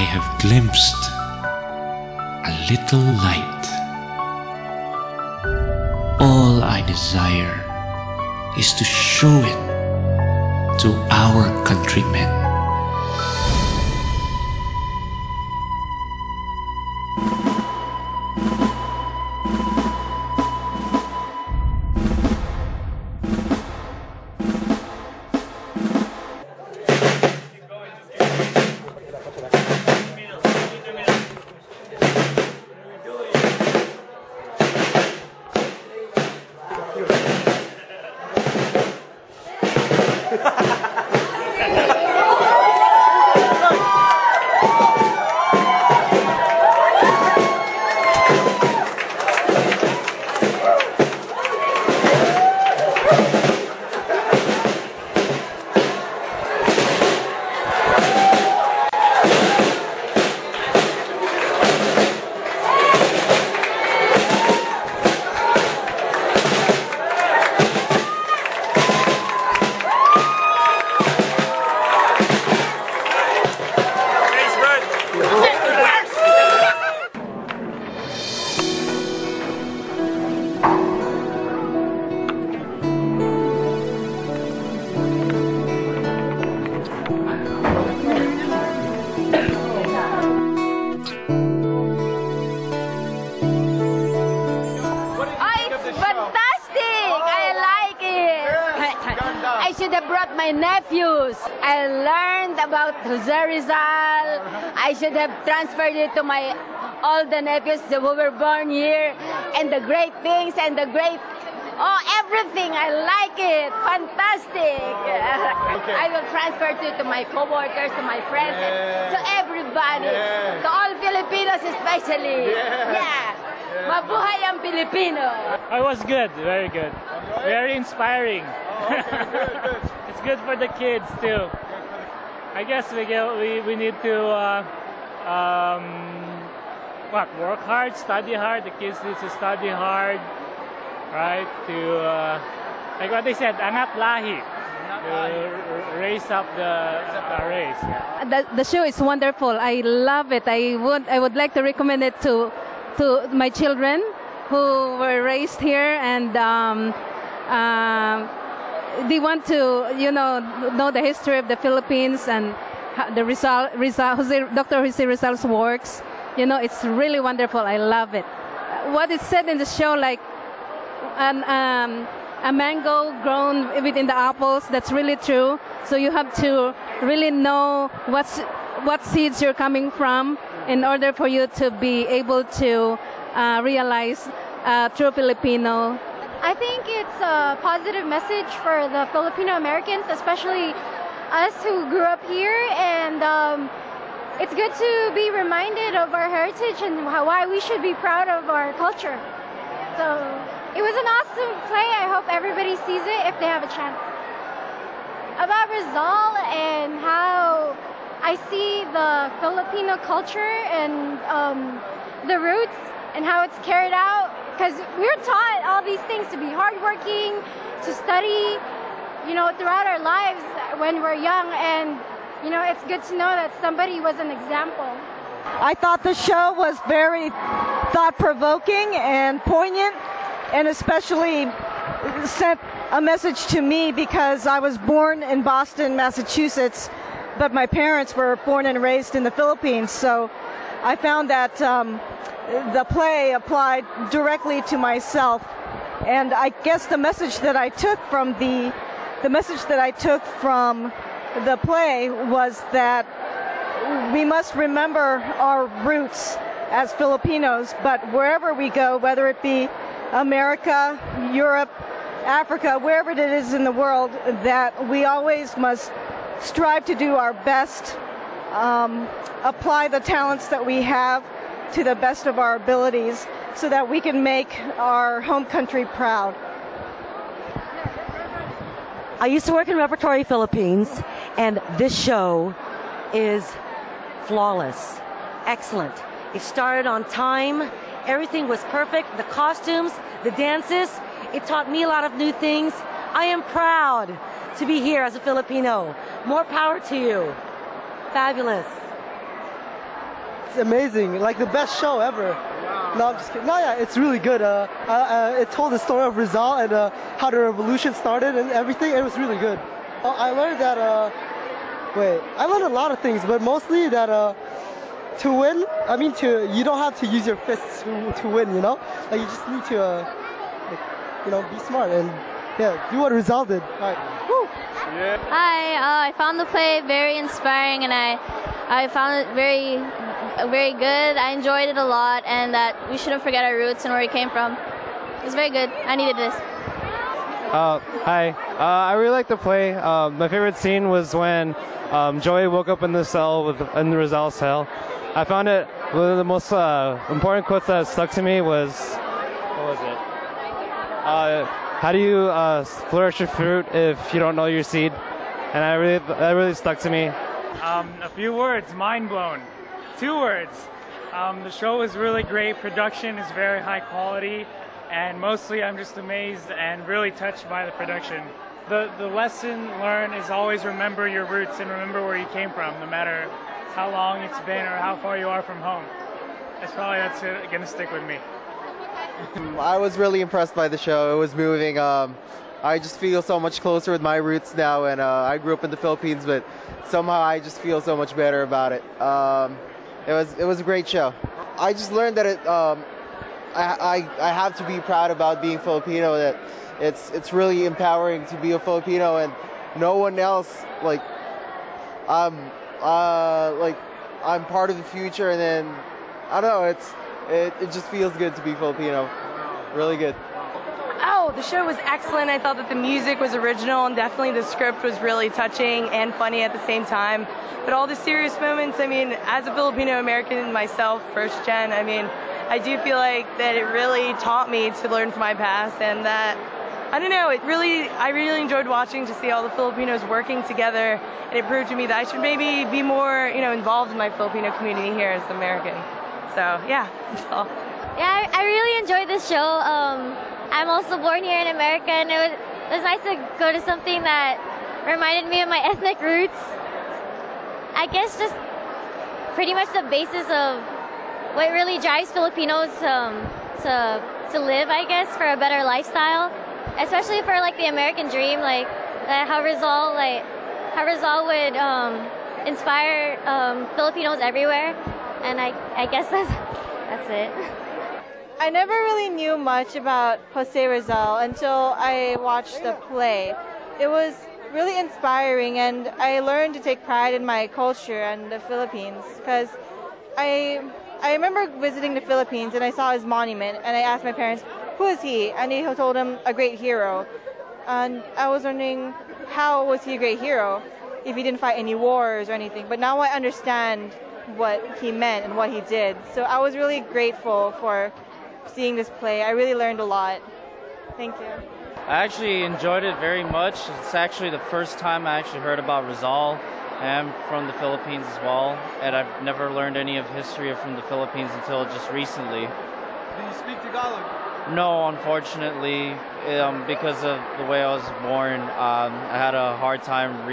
I have glimpsed a little light. All I desire is to show it to our countrymen. I should have brought my nephews. I learned about Rizal. I should have transferred it to all the nephews who were born here, and the great things and the great, everything. I like it. Fantastic. Okay. I will transfer it to my co-workers, to my friends, to everybody, to all Filipinos especially. Yeah. Mabuhay ang Pilipino. It was good, very good. Very inspiring. Good. It's good for the kids too. I guess we need to work hard, study hard. The kids need to study hard, right? To like what they said, angat lahi, to raise up the race. Yeah. The show is wonderful. I love it. I would like to recommend it to my children who were raised here, and they want to know the history of the Philippines and the Dr. Jose Rizal's works. It's really wonderful. I love it. What is said in the show, like a mango grown within the apples, that's really true. So you have to really know what seeds you're coming from in order for you to be able to realize true Filipino. I think it's a positive message for the Filipino Americans, especially us who grew up here, and it's good to be reminded of our heritage and why we should be proud of our culture. So it was an awesome play. I hope everybody sees it if they have a chance. About Rizal and how I see the Filipino culture and the roots and how it's carried out, because we're taught all these things to be hardworking, to study, throughout our lives when we're young, and it's good to know that somebody was an example. I thought the show was very thought-provoking and poignant, and especially sent a message to me because I was born in Boston, Massachusetts, but my parents were born and raised in the Philippines, so I found that the play applied directly to myself, and I guess the message that I took from the play was that we must remember our roots as Filipinos, but wherever we go, whether it be America, Europe, Africa, wherever it is in the world, that we always must strive to do our best, apply the talents that we have to the best of our abilities so that we can make our home country proud. I used to work in Repertory Philippines, and this show is flawless. Excellent. It started on time. Everything was perfect. The costumes, the dances, it taught me a lot of new things. I am proud to be here as a Filipino. More power to you. Fabulous. it's amazing. Like the best show ever. Wow. No, I'm just kidding. No, yeah, it's really good. It told the story of Rizal and how the revolution started and everything. It was really good. I learned that. I learned a lot of things, but mostly that to win, you don't have to use your fists to win. You know, like you just need to, be smart and do what Rizal did. All right. Woo. Yeah. Hi, I found the play very inspiring, and I found it very, very good. I enjoyed it a lot, and that we shouldn't forget our roots and where we came from. It was very good. I needed this. Hi. I really liked the play. My favorite scene was when Joey woke up in the cell in the Rizal cell. I found it one of the most important quotes that stuck to me was, what was it? How do you flourish your fruit if you don't know your seed? And that really stuck to me. A few words, mind blown. 2 words. The show is really great. Production is very high quality. And mostly I'm just amazed and really touched by the production. The lesson learned is always remember your roots and remember where you came from, no matter how long it's been or how far you are from home. That's going to stick with me. I was really impressed by the show. It was moving. I just feel so much closer with my roots now, and I grew up in the Philippines, but somehow I just feel so much better about it. It was a great show. I just learned that I have to be proud about being Filipino. That it's really empowering to be a Filipino, and no one else I'm part of the future, and then I don't know. It just feels good to be Filipino. Really good. Oh, the show was excellent. I thought that the music was original, and definitely the script was really touching and funny at the same time. But all the serious moments, as a Filipino American myself, first gen, I do feel like that it really taught me to learn from my past, and that, I don't know, I really enjoyed watching to see all the Filipinos working together, and it proved to me that I should maybe be more, involved in my Filipino community here as an American. So, yeah, that's all. Yeah, I really enjoyed this show. I'm also born here in America, and it was nice to go to something that reminded me of my ethnic roots. I guess just pretty much the basis of what really drives Filipinos to live, I guess, for a better lifestyle, especially for the American dream, how Rizal would inspire Filipinos everywhere, and I guess that's it. I never really knew much about Jose Rizal until I watched the play. It was really inspiring, and I learned to take pride in my culture and the Philippines, because I remember visiting the Philippines and I saw his monument, and I asked my parents, who is he? And they told him a great hero. And I was wondering, how was he a great hero if he didn't fight any wars or anything? But now I understand what he meant and what he did. So I was really grateful for seeing this play. I really learned a lot. Thank you. I actually enjoyed it very much. It's actually the first time I actually heard about Rizal. I'm from the Philippines as well, and I've never learned any of history from the Philippines until just recently. Do you speak Tagalog? No, unfortunately, because of the way I was born, I had a hard time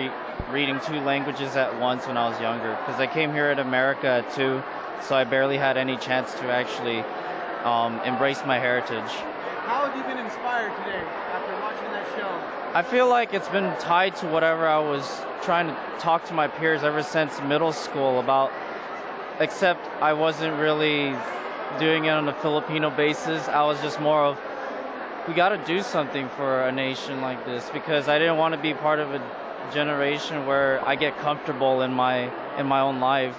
reading 2 languages at once when I was younger, because I came here in America at 2, so I barely had any chance to actually embrace my heritage. How have you been inspired today after watching that show? I feel like it's been tied to whatever I was trying to talk to my peers ever since middle school about, except I wasn't really doing it on a Filipino basis. I was just more of, we got to do something for a nation like this, because I didn't want to be part of a generation where I get comfortable in my own life.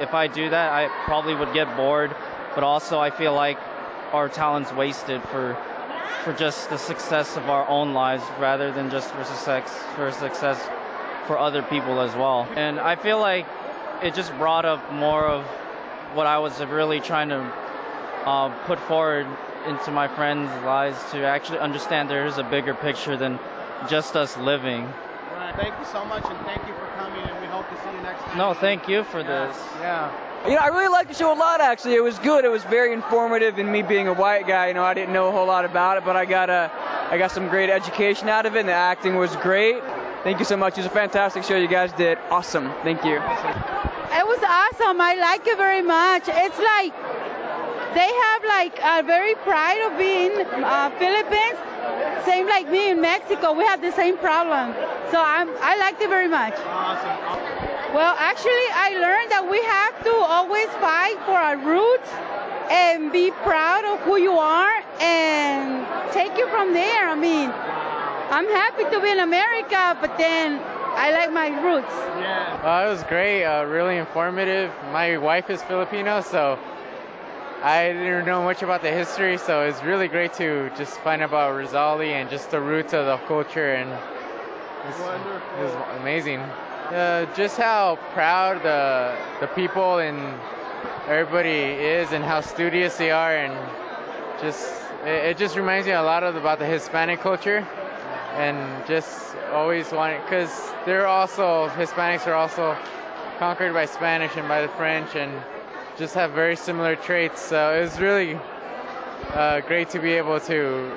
If I do that, I probably would get bored, but also I feel like our talent's wasted for just the success of our own lives rather than just for success for other people as well. And I feel like it just brought up more of what I was really trying to put forward into my friends' lives, to actually understand there is a bigger picture than just us living. Right. Thank you so much, and thank you for coming, and we hope to see you next time. No, thank you for this. Yeah. I really liked the show a lot, actually. It was good. It was very informative, and me being a white guy, I didn't know a whole lot about it, but I got some great education out of it, and the acting was great. Thank you so much. It was a fantastic show. You guys did awesome. Thank you. It was awesome. I like it very much. It's like they have like a very pride of being Philippines. Same like me in Mexico. We have the same problem. So I liked it very much. Awesome. Well, actually, I learned that we have to always fight for our roots and be proud of who you are and take it from there. I mean, I'm happy to be in America, but then I like my roots. Yeah. It was great, really informative. My wife is Filipino, so I didn't know much about the history, so it's really great to just find out about Rizal and just the roots of the culture, and it was amazing. Just how proud the people and everybody is, and how studious they are, and it just reminds me a lot about the Hispanic culture, and just always wanting, because Hispanics are also conquered by Spanish and by the French, and just have very similar traits. So it was really great to be able to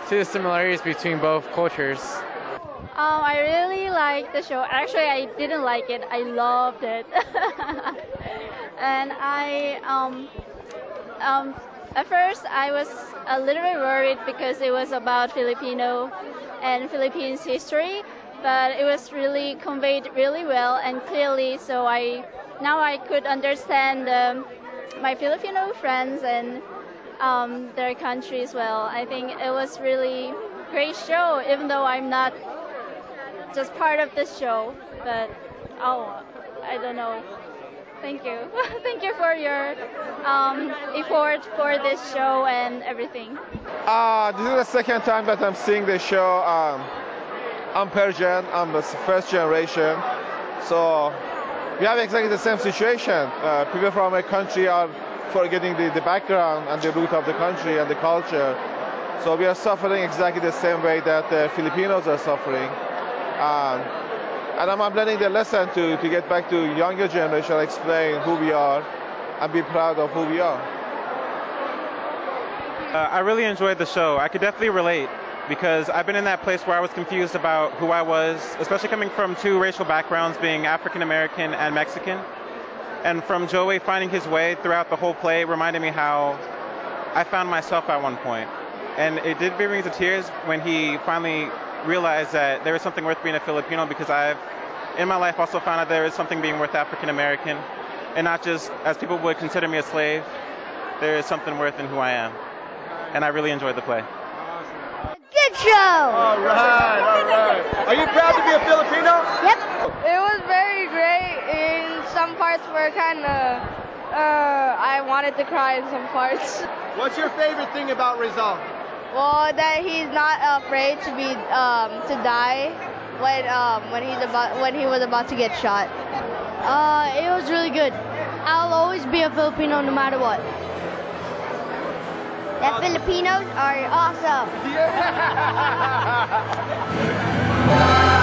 see the similarities between both cultures. I really liked the show. Actually, I didn't like it. I loved it. And at first I was a little bit worried because it was about Filipino and Philippines history, but it was really conveyed really well and clearly, so now I could understand my Filipino friends and their country as well. I think it was really great show, even though I'm not just part of this show, but I don't know. Thank you. Thank you for your effort for this show and everything. This is the second time that I'm seeing this show. I'm Persian, I'm the first generation, so we have exactly the same situation. People from a country are forgetting the background and the root of the country and the culture. So we are suffering exactly the same way that the Filipinos are suffering. And I'm learning the lesson to get back to younger generation, explain who we are and be proud of who we are. I really enjoyed the show. I could definitely relate because I've been in that place where I was confused about who I was, especially coming from two racial backgrounds, being African American and Mexican. And from Joey finding his way throughout the whole play reminded me how I found myself at one point. And it did bring me to tears when he finally realized that there is something worth being a Filipino, because I've, in my life, also found out there is something being worth African American, and not just as people would consider me a slave. There is something worth in who I am, and I really enjoyed the play. Good show! All right. Are you proud to be a Filipino? Yep. It was very great. In some parts were kind of, I wanted to cry in some parts. What's your favorite thing about Rizal? Well, that he's not afraid to be to die when he was about to get shot. It was really good. I'll always be a Filipino no matter what. The Filipinos are awesome. Yeah.